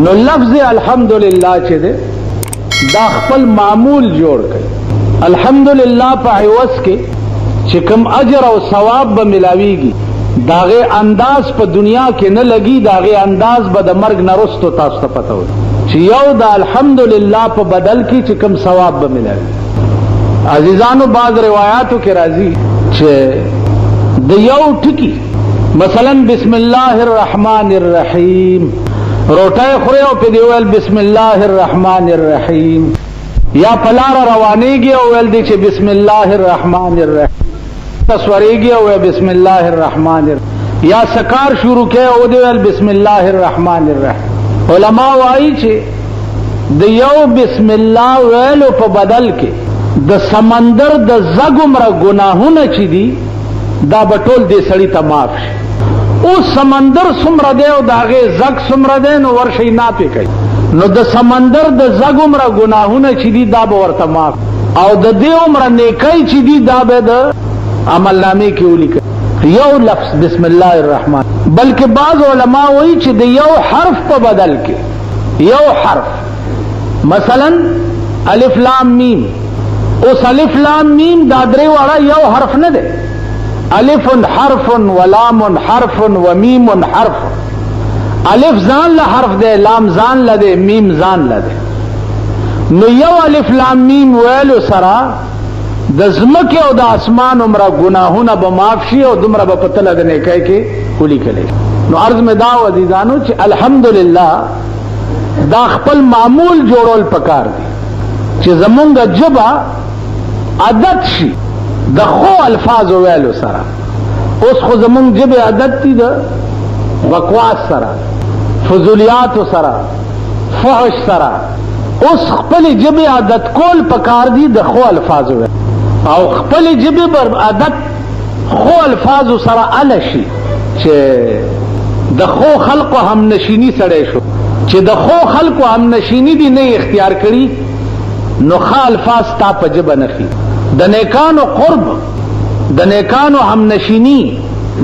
نو لفظ الحمدللہ چه ده دا خپل معمول جوړ کړي. الحمدللہ په عوض کې چې کوم اجر او ثواب به ملاویږي داغه انداز په دنیا کې نه لګي، داغه انداز به د مرګ نه رستو تاسو ته پته وي چې یو د الحمدللہ په بدل کې چې کوم ثواب به ملاوي. عزیزانو بعض روایاتو کې راځي چې د یو ټکی مثلا بسم الله الرحمن الرحیم روټای خوري او په دی ویل بسم الله الرحمن الرحیم، یا پلار روانېږي او ویل دی چې بسم الله الرحمن الرحیم، تسوریږي او بسم الله الرحمن الرحیم، یا سکار شروع کړي او دی ویل بسم الله الرحمن الرحیم. علما وايي چې د یو بسم الله ویلو په بدل کې د سمندر د زګمره ګناهونه چې دي دا بټول دې سړی ته معاف شي. او سمندر سمره دی او داغه زګ سمره دی نو ورشي نه پی کوي، نو د سمندر د زګمره ګناهونه چې دي دا به ورته معاف، او د دې عمره نیکي چې دي دا به د عمل نامې کې ولیکي. یو لفظ بسم الله الرحمن، بلکې بعض علما وایي چې د یو حرف په بدل کې یو حرف، مثلا الف لام میم، اوس الف لام میم دا درې واړه یو حرف نه دی، الف حرف ولام حرف ومیم حرف. الف ځان له حرف دی، لام ځان له دی، میم ځان له دی. نو یو الف لام میم ویلو سره د ځمکې او د اسمان عمره ګناهونه به معاف شي او دومره به په تله د نیکۍ کې ولیکلی. نو عرض مې دا عزیزانو چې الحمدلله دا خپل معمول جوړول پکار دي چې زمونږ ژبه عادت شي د خو الفاظ ویلو سره. اوس خو زمونږ ژبه عادت دي د بکواس سره، فضولیات سره، فحش سره. اوس خپل ژبه عادت کول پکار دي د خو الفاظ ویلو، او خپل ژبه بر عادت خو الفاظ سره ال شي چې د خو خلقو هم نشینی سره شو، چې د خو خلقو هم نشینی دي نه اختیار کړي، نو خ الفاظ تا په ژبه نخي. د نیکانو قرب، د نیکانو هم نشینی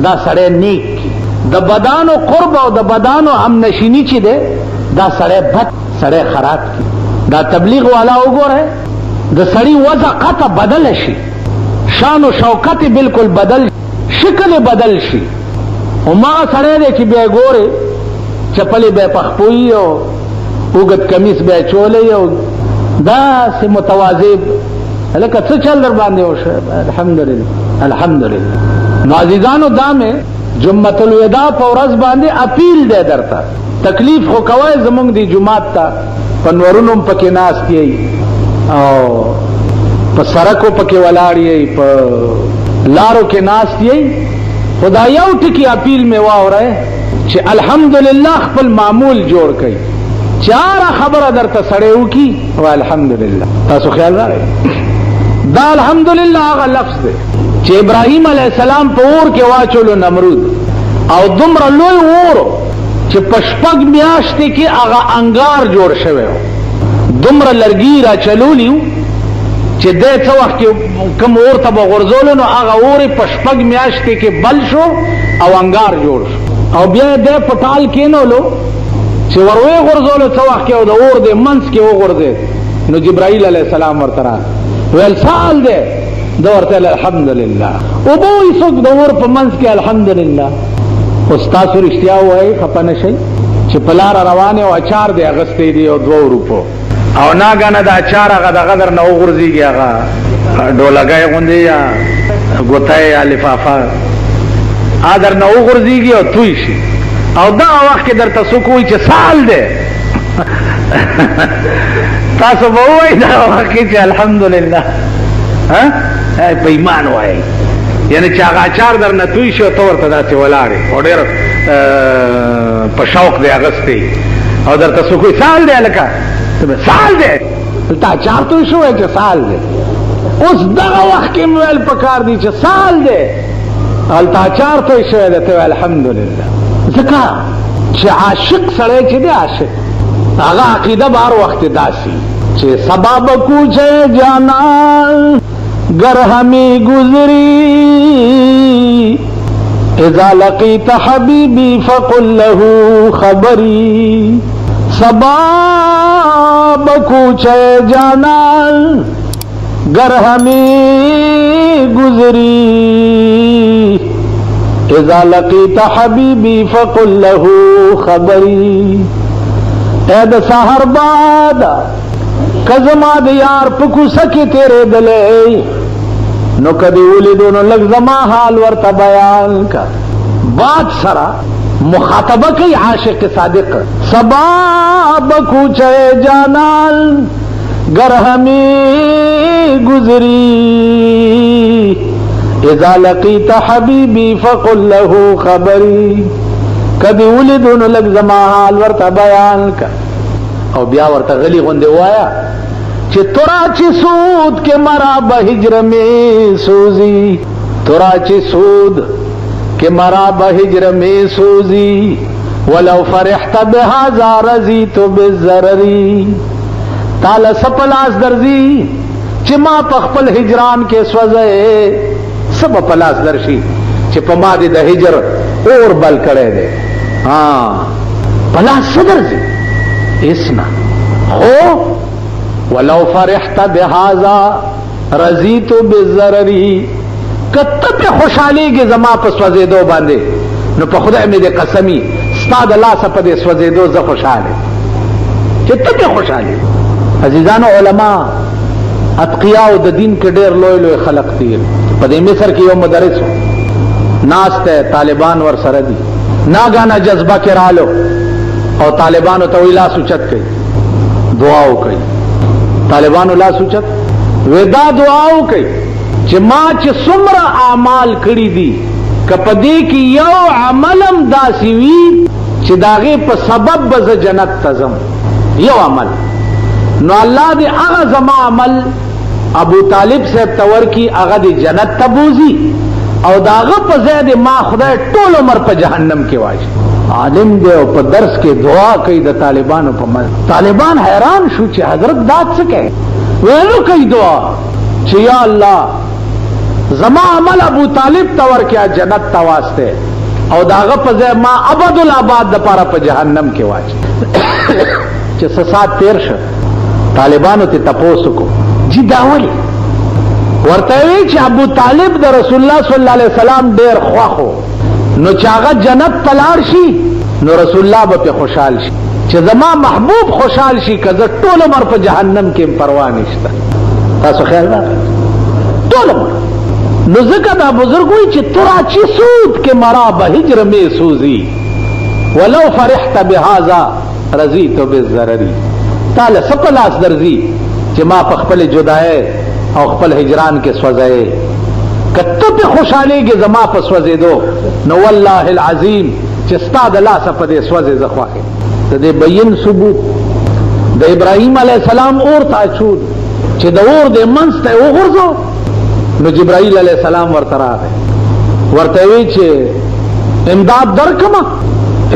دا سړی نیک کی، د بدانو قرب او د بدانو هم نشینی چې ده دا سړی بد، سړی خراب کی. دا تبلیغ والا وګوره د سړی وضع قطع بدل شي، شان و شوکت بالکل بدل، شکل بدل شي. او ما سړی دی چې بیا ګوره چپلې بیا پخپوي او اوږد کمیس بیا چولی او داسې متواضع لکه څه چل در باندې وشو. الحمدلله الحمدلله. نو عزیزانو دا مې جمعة الوداع په ورځ باندې اپیل دی درته، تکلیف خو کوئ زمونږ دی جماعت ته په نورونو پکې ناست یئ او په سړکو پکې ولاړ یئ، په لارو کې ناست یئ. خدا یو ټکی اپیل مې واورئ چې الحمدلله خپل معمول جوړ کړئ. چاره خبره درته سړی وکي او الحمدلله. تاسو خیال راغی دا الحمدلله هغه لفظ دی چې ابراهیم علیه السلام په اور کې واچولو نمرود، او دومره لوی اور چې په شپږ میاشتې کې هغه انګار جوړ شوی و، دومره لرګي را چلولي و چې دی څه وخت کې کوم اور ته به غورځولو نو هغه اور په شپږ میاشتې کې بل شو او انګار جوړ شو. او بیا دی په ټال کېنولو چې وروی غورځولو څه وخت کې او د اور د منځ کې وغورځېد، نو جبرائیل علیه السلام ورته راغی ویل سال دی، ده ورته الحمدلله. او به وایي څوک د اور په منځ کې الحمدلله. اوس تاسو رښتیا ووایئ خفه نه شئ چې په لاره روان او اچار دی اغستی دی او 2 روپو، او ناګانه د اچار هغه دغه در نه وغورځېږي، هغه ډولګی غوندې یا ګوتی یا لفافه هغه در نه وغورځېږي او توی شي، او دغه وخت کې درته څوک وایي چې سال دی تاسو به ووایئ دغه وخت کې چې الحمدلله په ایمان وایئ، یعنی چې هغه اچار در نه توی شي او ته ورته داسې ولاړې او ډېر په شوق دی اغستی، او درته څوک وایي سال دی هلکه سال دی، دلته اچار توی شو وایي چې سال دی. اوس دغه وخت کې مې ویل پکار دی چې سال دی، هلته اچار توی شوی دی، ته وایي الحمدلله. ځکه چې عاشق سړی چې دی عاشق هغه عقیده به هر وخت داسي چې سبا به کوچه جانا گر ہمیں گزری اذا لقیت حبیبی فقل له خبری सबा बकूचे जानाल गर हमें गुजरी इज़ा लकीत हबीबी फकुल लहू खबरी। ऐद सहर बाद कज़मा दे यार पुकु सके तेरे दले नो कदी उली दोनों लग जमा हाल वर्ता बयान का बात सरा मुखातबा कई आशिक सादिक सबा बकूचे जानाल गर हमें गुजरी इज़ा लकीत हबीबी फकुल लहू खबरी। कदी उली दोनों लग जमा हाल वर्ता बयान का और ब्या वर्ता गली गुंदे वाया चे तुराची सूद के मरा बहिज्र में सूजी तुराची सूद के मरा बहिज्र में सूजी वलौ फरिहत बिहाजा रजी तो बेजररी। ताल सपलास दर्जी चिमा पखपल हिजरान के स्वजे सब पलास दर्शी चिपमा दे हिजर और बल करे दे। हाँ पलास सदर्जी इसना हो वलौ फरिहत बिहाजा रजी तो बेजररी। कत्तब खुशाली के जमा पर स्वजे दो बांधे न पर खुदा में दे कसमी स्ताद अल्लाह सपदे स्वजे दो ज खुशाले कितने खुशाली। अजीजान उलमा अतकिया द दीन के डेर लोय लोय खलक तीर पदे मिस्र की यो मदरस नास्ते तालिबान वर सरदी ना गाना जज्बा के रालो और तालिबान तो इला सूचत कई दुआओ कई तालिबान उला सूचत वेदा दुआओ कई च मां च सुमरा आमाल कड़ी दी कपदी की यो अमलम दासीवी च दागे पर सबब बज जन्नत तजम यो अमल नो अल्लाह दे आगा जमा अमल अबू तालिब से तवर की आगा दे जन्नत तबूजी और दागा पर ज़ैद मां खुदा टोल उमर पर जहन्नम के वाज आलिम दे पर दर्स के दुआ कई द तालिबान पर मल तालिबान हैरान शू च हजरत दाद से कहे वेलो कई दुआ च या अल्लाह जमा अमल अबू तालिब तवर क्या जन्नत तवास्ते और दागा पर ज़ैद मां अबदुल आबाद द पारा पर जहन्नम के वाज च ससात तेरश तालिबानों ते तपोस को जी दावली वर्तवी च अबू तालिब द रसूलुल्लाह सल्लल्लाहु अलैहि वसल्लम देर ख्वाखो नो चागा जन्नत तलारशी नो रसूलुल्लाह पे खुशाल शी च जमा महबूब खुशाल शी कज टोल उमर पर जहन्नम के परवाह निश्ता तासो ख्याल ना टोल उमर नो ज़िक्र दा बुजुर्ग हुई च तुराची सूद के मरा बहिज्र में सूजी वलौ फरिहत बिहाजा रजी तो बेजररी। ताल सपलास दर्जी च मां पखपल जुदाए और खपल हिजरान के स्वज़े कत्तो पे खुशाली के जमा पर स्वज़े दो नो वल्लाहिल अज़ीम चिस्ता दला सपदे स्वज़े ज़ख्वा के दे बयन सबूत द इब्राहिम अलैहिस्सलाम और ताचूद च दौर दे मंस ते ओ गुरजो नो जिब्राइल अलैहिस्सलाम वर्तरा है वर्तवे च इमदाद दरकमा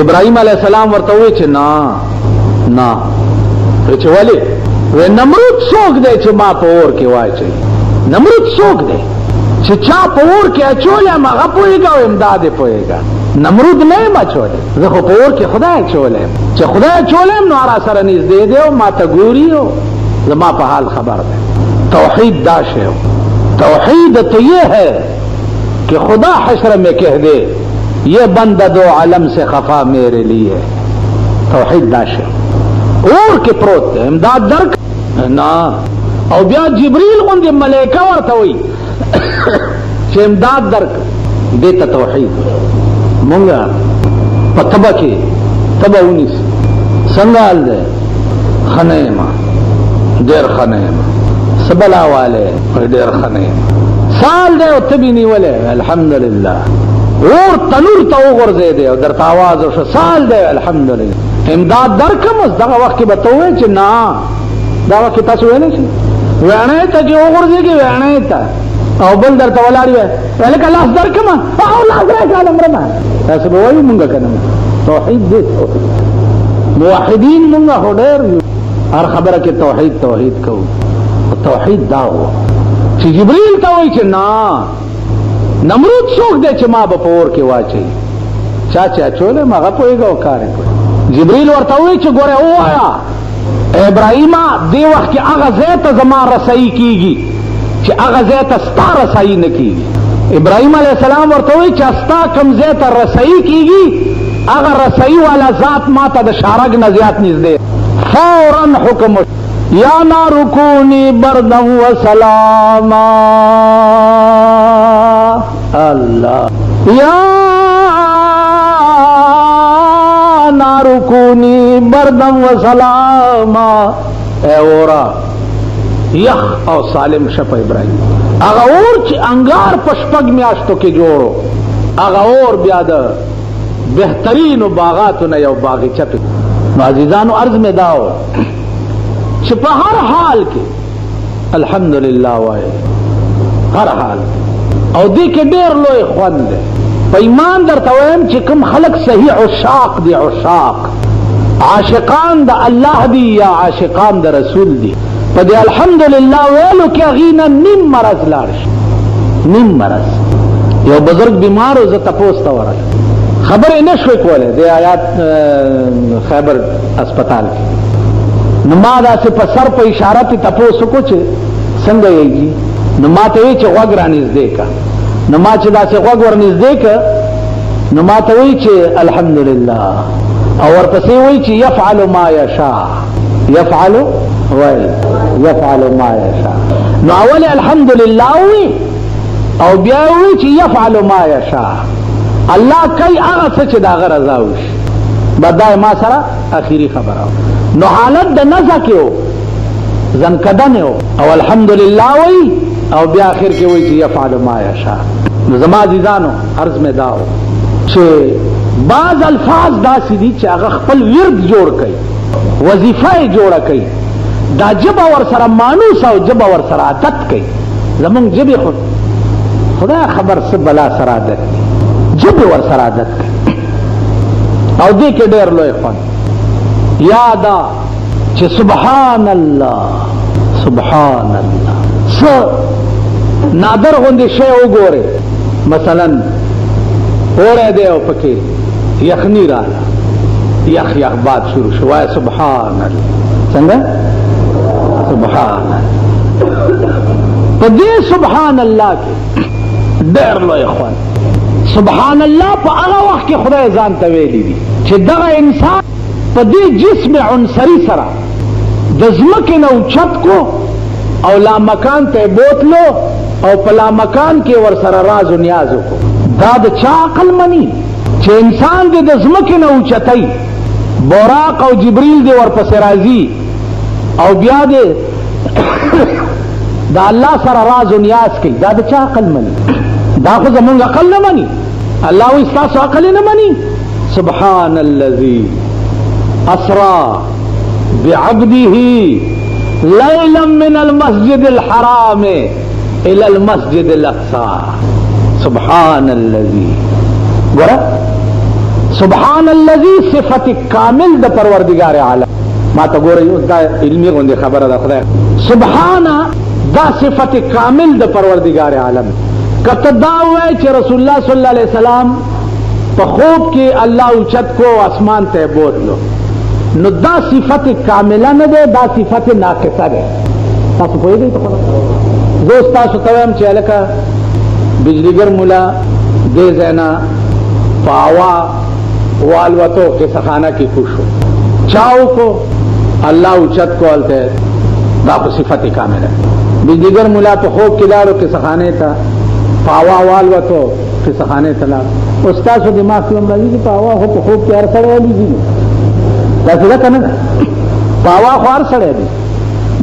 इब्राहिम अलैहिस्सलाम वर्तवे च ना ना च वाले वे नमरूद सोख दे च मां पोर के वाय चाहिए नमरूद सोख दे च चा पोर के अचोले मगा पोएगा और इमदाद पोएगा नमरूद नहीं मचोले देखो पोर के खुदा चोले च खुदा चोले नारा सरनीस दे दे माता गोरी हो जमा पर हाल खबर दे तौहीद दाश है तौहीद तो ये है कि खुदा हश्र में कह दे ये बंदा दो आलम से खफा मेरे लिए तौहीद दाश है और के प्रोत इमदाद दर ना और ब्या जिब्रील उनके मलेका वर्ता हुई इमदाद दर देता तौहीद मुंगा पतबा के तबा 19 संगाल दे खनेमा देर खनेमा सबला वाले देर खनेमा साल दे तभी नहीं वाले अल्हम्दुलिल्लाह और तनूर तो दे दे और दर आवाज और साल दे अल्हम्दुलिल्लाह इमदाद दर कम दगा वक्त बताओ च ना दावा के तासु है नहीं वेणे था जो गुर्जे के वेणे था और बल दर तवलारी है पहले का लाश दर कम और लाश रहा का नंबर में ऐसे वही मुंगा का नंबर तौहीद दे मुवहिदीन मुंगा हो डेर हर खबर के तौहीद तौहीद को तौहीद दाओ ची जिब्रील था वही च ना नमरूद सोख दे च मां बपोर के वाचे चाचा चोले मगा पोएगा और कारे جبريل ورته وی چې ګوره وایا ابراهیم دی وخت کې هغه ځای ته زما رسایي کیږي چې هغه ځای ته ستا رسایي نه کیږي. ابراهیم علیہ السلام ورته وی چې ستا کوم ځای ته رسایي کیږي هغه رسایي والا ذات ما ته د شارګ نه زیات نږدې. فورا حکم یا نار کونی بردا وسلاما اللہ یا نار کونی بردا وسلاما اے اورا یخ او سالم شپ ابراہیم اگا اور چی انگار پشپگ میاشتو کے جوڑو اگا اور بیادا بہترین باغاتو نا یو باغی چپی. عزیزانو عرض میں داو چې په هر حال کې الحمدلله وایي هر حال او دې کې ډېر لوی خوند دی. په ایمان درته وایم چې کوم خلک صحیح عشاق دي عشاق عاشقان د الله دي یا عاشقان د رسول دي په دې الحمدلله ویلو کې هغې نه نیم مرض لاړ شي. نیم مرض یو بزرگ بیمار و زه تپوس ته ورغلم خبرې نه شوې کولی د آیات خیبر اسپتال کې نو ما داسې په سر په اشاره ته تپوس وکړو چې څنګه یې نو ما ته وی چې غوږ را نږدې که نو ما چې داسې غوږ ور نږدې که نو ما ته وی چې الحمدلله او ورپسې وی چې یفعل ما یشاء یفعل وی یفعل ما یشاء نو اول الحمدلله وی او بیا وی چې یفعل ما یشاء الله کوي هغه څه چې د هغه رضا وشي. بدای ما سره اخیری خبره نو حالت د نزا کې و زنکدن و او الحمدلله وی او بیا آخر کې وی چې یفعل ما یشاء. نو زما عزیزانو عرض میں داو چې بعض الفاظ داسې دي چې هغه خپل ورد جوړ کړي وظیفه یې جوړه کړي دا جبه ور سره مانوس او جبه ور سره عادت کړي. زمونږ جبې خو خدا خبر څه بلا سره عادت دي جبه ور سره عادت کړي او دې کې ډېر لوی خوند یادا چې سبحان الله سبحان الله څه نادر غوندې شی وګوره مثلا اوړی دی او پکې یخني راله یخ یخ باد شروع شو وایه سبحان الله څنګه سبحان الله په دې سبحان الله کې ډېر لوی خوند. سبحان الله په هغه وخت کې خدای ځان ته ویلي دي چې دغه انسان په دې جسم عنصري سره د ځمکې نه اوچت کو او لامکان ته بوتلو او په لامکان کې ور سره راز و نیاز وکړو. دا د چا عقل مني چې انسان دې د ځمکې نه اوچتئ براق او جبریل دې ورپسې راځي او بیا دې د الله سره راز و نیاز کوي. دا د چا عقل مني؟ دا خو زمونږ عقل نه مني. الله وی ستاسو عقل نه مني. سبحان الذي اسرا بعبده ليلا من المسجد الحرام الى المسجد الاقصى. سبحان الذي ګوره سبحان الذي صفت کامل د پروردگار عالم ما ته ګوره یو دا علمي غوندې خبره ده خدای سبحان دا صفت کامل د پروردگار عالم. کته دا وای چې رسول الله صلی الله علیه وسلم په خوب کې الله اوچت کو اسمان ته بوتلو نو دا صفت کامله نه ده دا صفت ناقصه ده. تاسو پوهیږئ ته دوست تاسو ته وایم چې الکه بجلیګر مولا دې زینا پاوا والوتو کې سخانه کې خوشو چاو کو الله اوچت کولته دا صفت کامله. بجلیګر مولا په خوب کې لاړو کې سخانه ته پاوا والوتو کې سخانه ته لاړ استاد دماغ کې راځي چې پاوا هو په خوب کې هر سره ولې دي دا څه کنه پاوا خو هر سره دي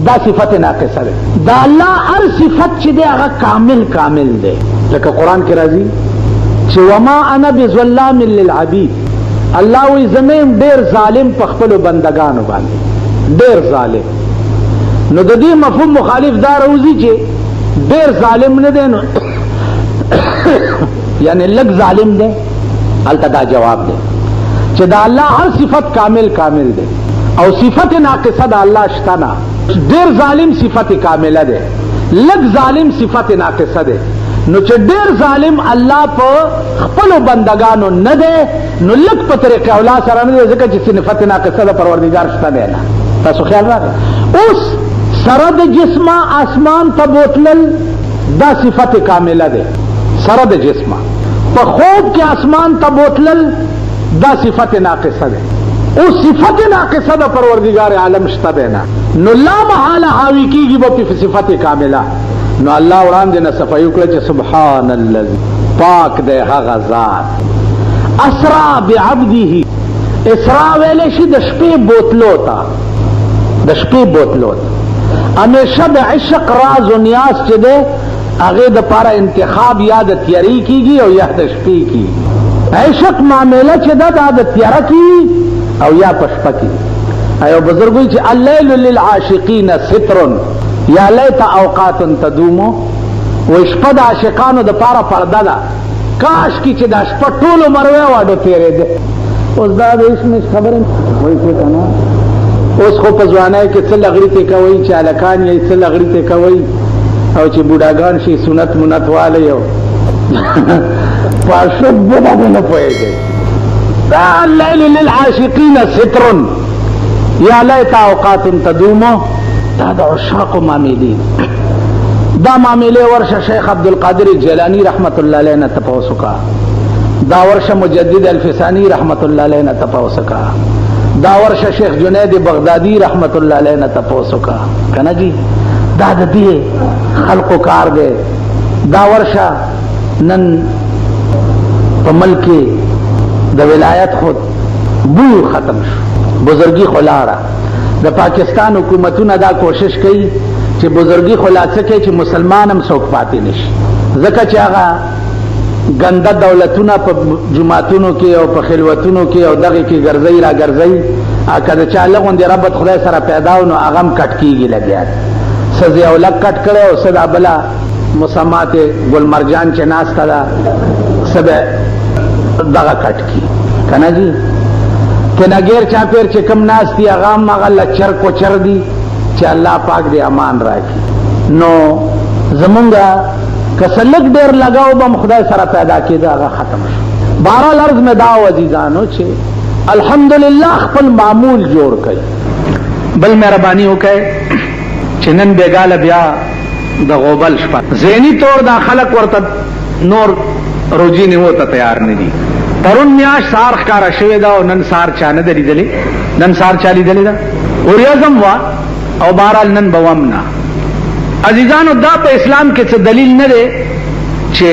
دا صفت ناقصه ده. دا الله هر صفت چې دی هغه کامل کامل دی. لکه قران کې راځي چې وما انا بظلام للعبید الله وی زمیم ډیر ظالم په خپل بندگانو باندې ډیر ظالم. نو د دې مفهوم مخالف دا راوځي چې ډیر ظالم نه دی نو یعنی لږ ظالم دی. البته دا جواب دی چې دا الله هر صفت کامل کامل دی او صفت ناقصه دا الله شته نه. ډیر ظالم صفت کامله ده لږ ظالم صفت ناقصه ده نو چې ډیر ظالم الله په خپل بندگانو نه دی نو لک په طریقه اولا سره نه دی ځکه چې صفت ناقصه د پروردگار شته دی نه. تاسو خیال راغی اوس سره د جسمه اسمان ته بوتلل دا صفت کامله ده. سره د جسمه په خوب کې اسمان ته بوتلل دا صفت ناقصه ده. او صفت ناقصه د پروردگار عالم شته ده نه نو لا محاله حاوی کیږي په صفت کامله. نو الله وړاندې نه صفایو کړ چې سبحان الذي پاک ده هغه ذات اسرا بعبده. اسرا ویل شي د شپې بوتلو ته، د شپې بوتلو ته همیشه د عشق راز و نیاز چې ده هغه د پاره انتخاب یا د تیاری کیږي او یا د شپې کیږي. عشق معاملہ چې ده دا د تیاره کیږي او یا پشپه کیږي. ایو بزرګوی چې الليل للعاشقین ستر یا لیت اوقات تدومو و شپه د عاشقانو د پاره پرده ده. کاش کی چې د شپه ټول عمر واډو تیرې ده. اوس دا د اسمه خبره وایي څه کنه اوس خو په ځوانای کې څه لغړی ته کوي چې الکان یې څه لغړی ته کوي او چې بوډاګان شي سنت منت واله یو پاشب باندې نه پوهیږي. دا الليل للعاشقین ستر یا لیت اوقات تدوم دا د عشاق معاملې. دا معاملې ورشه شیخ عبدالقادر جیلانی رحمت الله علیه نه تپوس وکړه. دا ورشه مجدد الفسانی رحمت الله علیه نه تپوس وکړه. دا ورشه شیخ جنید بغدادی رحمت الله علیه نه تپوس وکړه. کنه جی دا د دې خلقو کار دی. دا ورشه نن په ملک د ولایت خود بو ختم شو، بزرگی خلاړه. د پاکستان حکومتونه دا کوشش کوي چې بزرگی خلاصه کوي چې مسلمان هم څوک پاتې نشي، ځکه چې هغه ګنده دولتونه په جماعتونو کې او په خلوتونو کې او دغه کې ګرځي را ګرځي. کله چې الله غوندې رب خدای سره پیدا و نو هغه هم کټ کېږي لګیا سزی او لک کټ کړی او صدا بلا مسمات ګل مرجان چې ناسته ده سبه دغه کټ کی کنه جی کناګیر چاپیر چې کم ناستی هغه هم هغه لچر کوچر دی چې الله پاک دې امان راکړي. نو زمونږه کسلک ډیر لگاو بم خدای سره پیدا کېده هغه ختم شو. بهرحال عرض میں دا عزیزانو چې الحمدلله خپل معمول جوړ کړي. بل مهرباني وکړي چې نن بیګاله بیا د غوبل شپه ذهني طور دا خلق ورته نور روجي نه وته تیار نه دي. پرون میاش سار ښکارا شوی دا او نن سار چا نه دلیدلې، نن سار چا لیدلې دا اوریازم وا او بهرحال نن بوامنا. عزیزانو دا په اسلام کې څه دلیل نه دی چې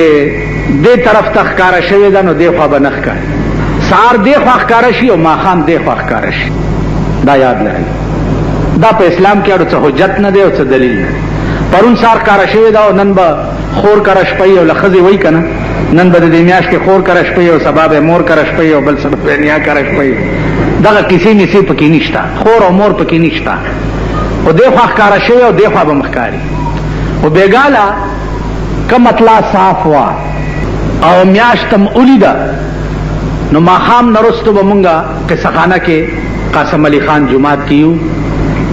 دې طرف ته ښکارا شوی دا نو دې خوا به نه ښکاري. سار دې خوا ښکارا شي او ماښام دې خوا ښکارا شي. دا یاد لرئ، دا په اسلام کې اړو څه حجت نه دی او څه دلیل نه. پرون سار ښکارا شوی دا او نن به خور کرا شپې او لخذي وای کنه، نن به د میاش کې خور کرا شپې او سبب مور کرا شپې او بل سبب نیا کرا شپې. دغه کیسې نسی پکې نشته، خور او مور پکې نشته. او دې خوا ښکارا شوی او دې خوا به مخکاري. او بیګاله کم اطلاع صاف وا او میاشتم اولیدا نو ماخام نرستو بمونگا قصخانه کې قاسم علی خان جماعت کیو.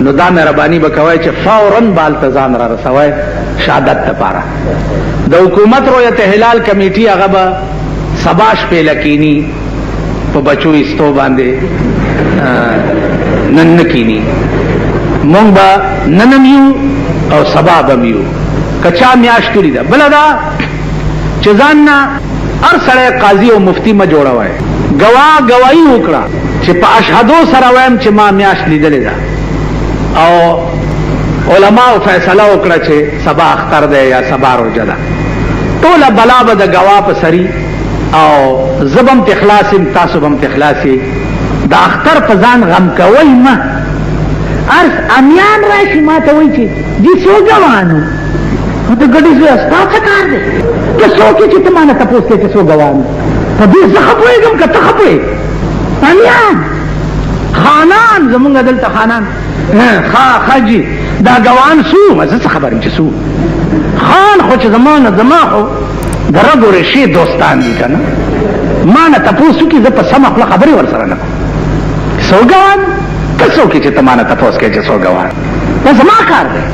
نو دا مهربانی بکوای چې فوراً بالتزام را رسوای شهادت لپاره. د حکومت رؤیت هلال کمیټي هغه به سباش په لکینی په بچو استو باندې نن نکینی مونږ به ننم یو او سبا به یو کچا میاشتلی ده. بل دا چې ځان نه هر سړی قاضي او مفتی ما جوړوي، گواہی وکړه چې په اشهدو سره وایم چې ما میاشت لیدلې ده او علماء فیصله وکړه چې سبا اختر ده یا سبا روزه ده. ټول بلا به د گواه په سری او زبم تخلاصم تاسو بم تخلاصي. د اختر په ځان غم کوي ما ارس امیان راشي ما ته وایي چې دې څو ګوانو نو ته ګډې زوی ستا څه کار دی؟ ته څوک یې چې ته ما نه تپوس کوې چې څو ګوانو؟ په دې زه ښه پوهېږم که ته ښه پوهېږې؟ امیان خانان زمونږ دلته خانان خاجي دا ګوان سو زه څه خبر یم چې سو خان خو چې زما نه زما خو د رګ و ریښې دوستان دي که نه ما نه تپوس وکړي زه په سمه خوله خبرې ورسره نه کوم. څو ګوان ته څوک یې چې ته ما نه تپوس کوې چې څو ګوان؟ دا زما کار دی.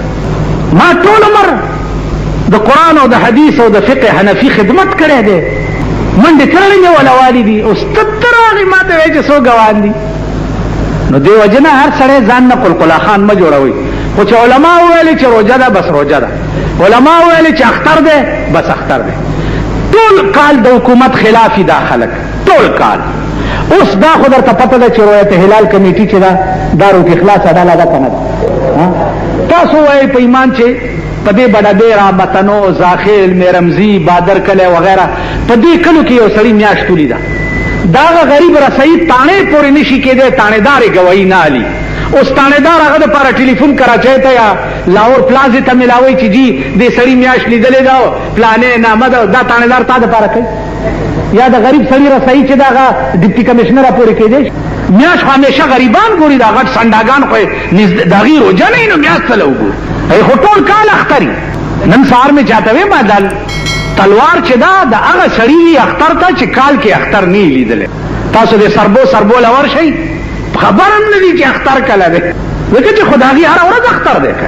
ما ټول عمر د قرآن او د حدیث او د فقه حنفي خدمت کړی دی، منډې کړلې ولا والدي او ستتر هغې ما ته وایي چې څو ګوان دي. نو دې وجه نه هر سړی ځان نه قلقلا خان مه جوړوئ. خو چې علما وویلې چې روژه ده بس روژه ده، علما وویلې چې اختر دی بس اختر دی. ټول کال د حکومت خلافي دا خلک، ټول کال. اوس دا خو درته پته ده چې رویت هلال کمیټي چې ده دا روټ اخلاص عداله ده که نه ده؟ تاسو وایئ په ایمان چې په دې بډډېرا، متنو، زاخیل، میرمزي، بادر کلی وغیره په دې کلو کې یو سړي میاشت ولیده، دا هغه غریب رسۍ تاڼې پورې نشي کېدی، تاڼېدارې ګواهي نه علي. اوس تاڼېدار هغه دپاره ټلیفون کراچۍ ته یا لاهور پلازې ته میلاوئ چې جي دې سړي میاشت لیدلې ده پلانې نامه ده، دا تاڼېدار تا دپاره کوي؟ یا د غریب سړي رسۍ چې د هغه ډپټي کمیشنره پورې کېدی شي؟ میاشت خو همیشه غریبان ګوري، دا غټ سنډاګان خو د هغې روژه نه وي نو میاشت څه له وګوري؟ خو ټول کال اختري. نن سهار مې چاته وې ما دا تلوار چې دا د هغه سړي وي اختر ته چې کال کې اختر نه یې لیدلی. تاسو د سربو لور شئ خبر هم نه دي چې اختر کله دی، ځکه چې خو د هغې هره ورځ اختر دی که